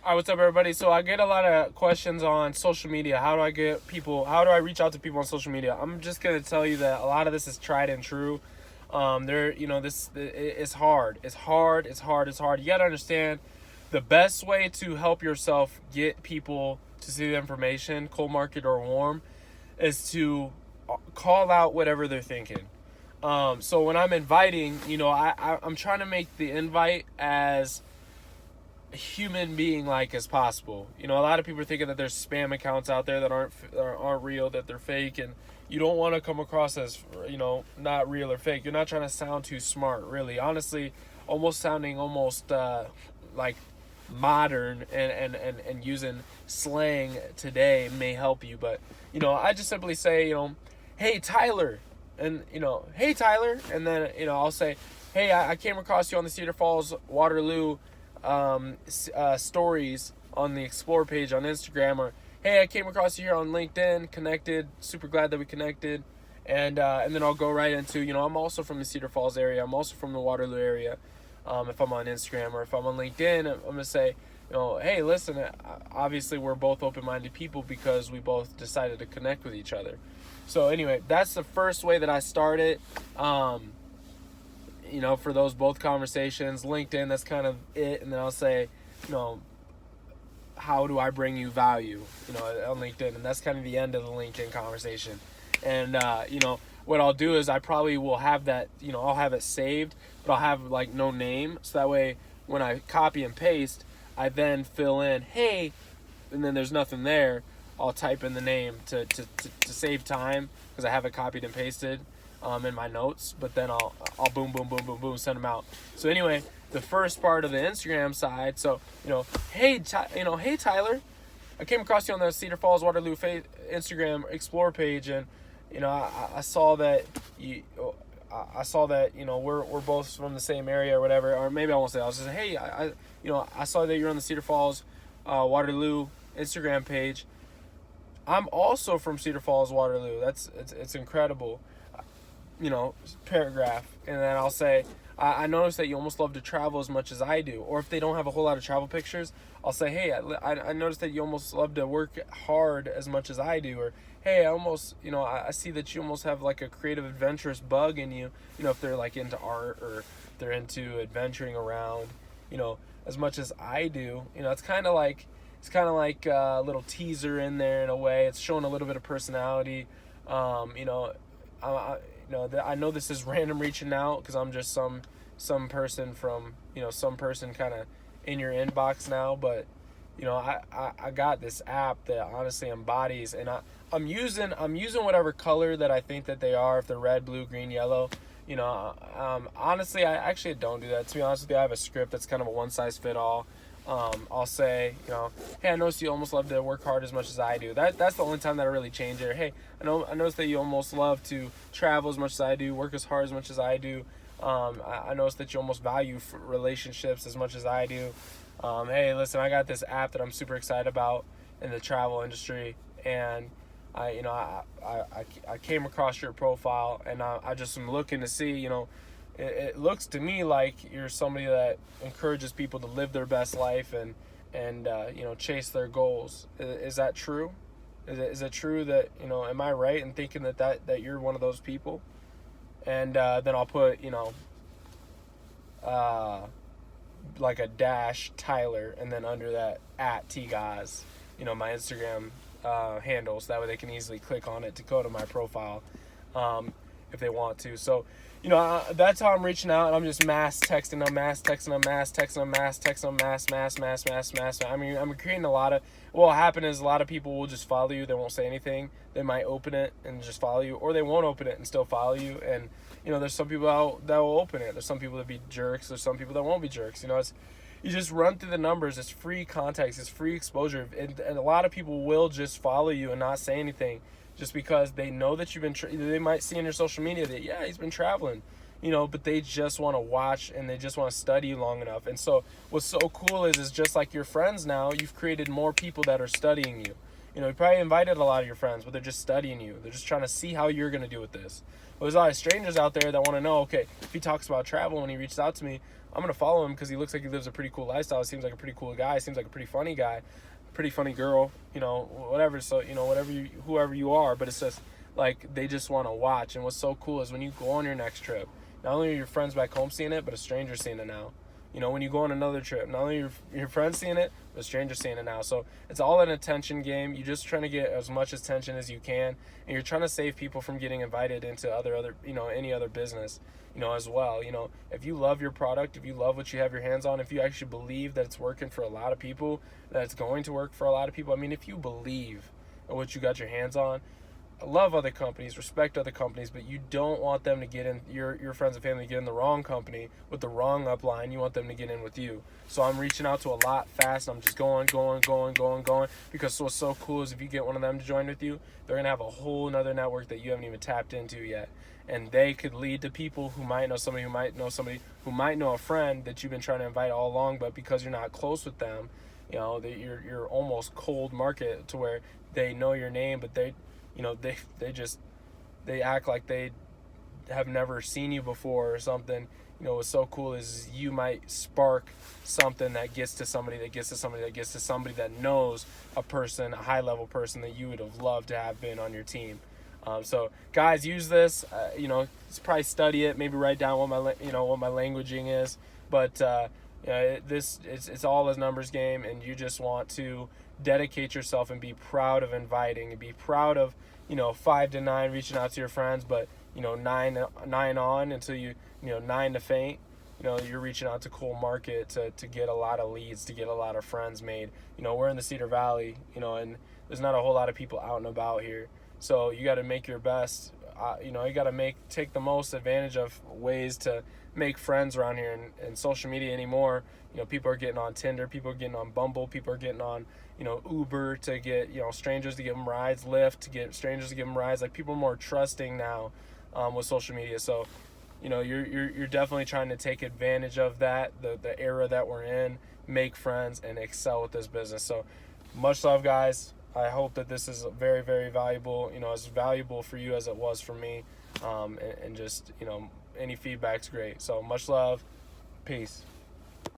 All right, what's up, everybody? So I get a lot of questions on social media. How do I get people? How do I reach out to people on social media? I'm just gonna tell you that a lot of this is tried and true. It's hard. It's hard. It's hard. It's hard. You gotta understand, the best way to help yourself get people to see the information, cold market or warm, is to call out whatever they're thinking. So when I'm inviting, I'm trying to make the invite as human being like as possible. A lot of people are thinking that there's spam accounts out there that aren't real, that they're fake, and you don't want to come across as not real or fake. You're not trying to sound too smart, really. Honestly, almost sounding almost like modern and using slang today may help you. But I just simply say, hey Tyler, and hey Tyler, and then I'll say, hey, I came across you on the Cedar Falls Waterloo stories on the Explore page on Instagram, or hey, I came across you here on LinkedIn, connected, super glad that we connected, and then I'll go right into, I'm also from the Cedar Falls area, I'm also from the Waterloo area. If I'm on Instagram or if I'm on LinkedIn, I'm gonna say, hey, listen, obviously we're both open-minded people because we both decided to connect with each other. So anyway, that's the first way that I started. For those both conversations. LinkedIn, that's kind of it. And then I'll say, how do I bring you value, on LinkedIn? And that's kind of the end of the LinkedIn conversation. And, what I'll do is I probably will have that, I'll have it saved, but I'll have like no name. So that way when I copy and paste, I then fill in, hey, and then there's nothing there. I'll type in the name to save time because I have it copied and pasted in my notes, but then I'll boom, boom, boom, boom, boom, send them out. So anyway, the first part of the Instagram side. So, hey Tyler, I came across you on the Cedar Falls Waterloo Instagram Explore page, and I saw that we're both from the same area or whatever, or maybe I won't say. I'll just say, hey, I saw that you're on the Cedar Falls Waterloo Instagram page. I'm also from Cedar Falls Waterloo. It's incredible. Paragraph, and then I'll say, I noticed that you almost love to travel as much as I do. Or if they don't have a whole lot of travel pictures, I'll say, hey, I noticed that you almost love to work hard as much as I do. Or, hey, I see that you almost have like a creative, adventurous bug in you. If they're like into art or they're into adventuring around, as much as I do. It's kind of like a little teaser in there in a way. It's showing a little bit of personality. I know this is random reaching out because I'm just some person from, some person kind of in your inbox now, but I got this app that honestly embodies, and I'm using whatever color that I think that they are, if they're red, blue, green, yellow. Honestly, I actually don't do that. To be honest with you, I have a script that's kind of a one size fit all. I'll say, hey, I noticed you almost love to work hard as much as I do. That's the only time that I really change it. Hey, I noticed that you almost love to travel as much as I do, work as hard as much as I do. I noticed that you almost value relationships as much as I do. Hey, listen, I got this app that I'm super excited about in the travel industry, and I came across your profile, and I just am looking to see, it looks to me like you're somebody that encourages people to live their best life and chase their goals. Is that true? Is it true that, am I right in thinking that you're one of those people? And then I'll put, like a dash Tyler, and then under that @TGaz, my Instagram handle, so that way they can easily click on it to go to my profile if they want to. So, that's how I'm reaching out, and I'm just mass texting them. I mean, I'm creating a lot of, what will happen is a lot of people will just follow you. They won't say anything. They might open it and just follow you, or they won't open it and still follow you. And, there's some people that will open it. There's some people that be jerks. There's some people that won't be jerks. You just run through the numbers. It's free context. It's free exposure. And a lot of people will just follow you and not say anything, just because they know that you've been, they might see in your social media that, yeah, he's been traveling, but they just want to watch and they just want to study you long enough. And so what's so cool is just like your friends now, you've created more people that are studying you. You know, you probably invited a lot of your friends, but they're just studying you. They're just trying to see how you're going to do with this. But there's a lot of strangers out there that want to know, okay, if he talks about travel and he reaches out to me, I'm going to follow him because he looks like he lives a pretty cool lifestyle. Seems like a pretty cool guy. Seems like a pretty funny guy. Pretty funny girl, you know, whatever. So, you know, whoever you are, but it's just like they just want to watch. And what's so cool is when you go on your next trip, not only are your friends back home seeing it, but a stranger seeing it now. You know, when you go on another trip, not only your friends seeing it, but a stranger seeing it now. So it's all an attention game. You're just trying to get as much attention as you can, and you're trying to save people from getting invited into other you know, any other business, you know, as well. You know, if you love your product, if you love what you have your hands on, if you actually believe that it's working for a lot of people, that it's going to work for a lot of people. I mean, if you believe in what you got your hands on, love other companies, respect other companies, but you don't want them to get in, your friends and family to get in the wrong company with the wrong upline. You want them to get in with you. So I'm reaching out to a lot fast. I'm just going, because what's so cool is if you get one of them to join with you, they're going to have a whole nother network that you haven't even tapped into yet. And they could lead to people who might know somebody, who might know a friend that you've been trying to invite all along, but because you're not close with them, you know, you're almost cold market to where they know your name, but they, you know, they act like they have never seen you before or something. You know, what's so cool is you might spark something that gets to somebody that knows a person, a high level person that you would have loved to have been on your team. So guys, use this. You know, probably study it. Maybe write down what my languaging is. But you know, it's all a numbers game, and you just want to dedicate yourself and be proud of inviting and be proud of, you know, 5 to 9 reaching out to your friends, but you know, 9 on until you know, 9 to faint. You know, you're reaching out to Coal Market to get a lot of leads, to get a lot of friends made. You know, we're in the Cedar Valley, you know, and there's not a whole lot of people out and about here. So you got to make your best. You know, you got to take the most advantage of ways to make friends around here. And social media anymore, you know, people are getting on Tinder, people are getting on Bumble, people are getting on, you know, Uber to get, you know, strangers to give them rides, Lyft to get strangers to give them rides. Like, people are more trusting now with social media. So, you know, you're definitely trying to take advantage of that, the era that we're in, make friends and excel with this business. So much love, guys. I hope that this is very, very valuable, you know, as valuable for you as it was for me. And just, you know, any feedback's great. So much love. Peace.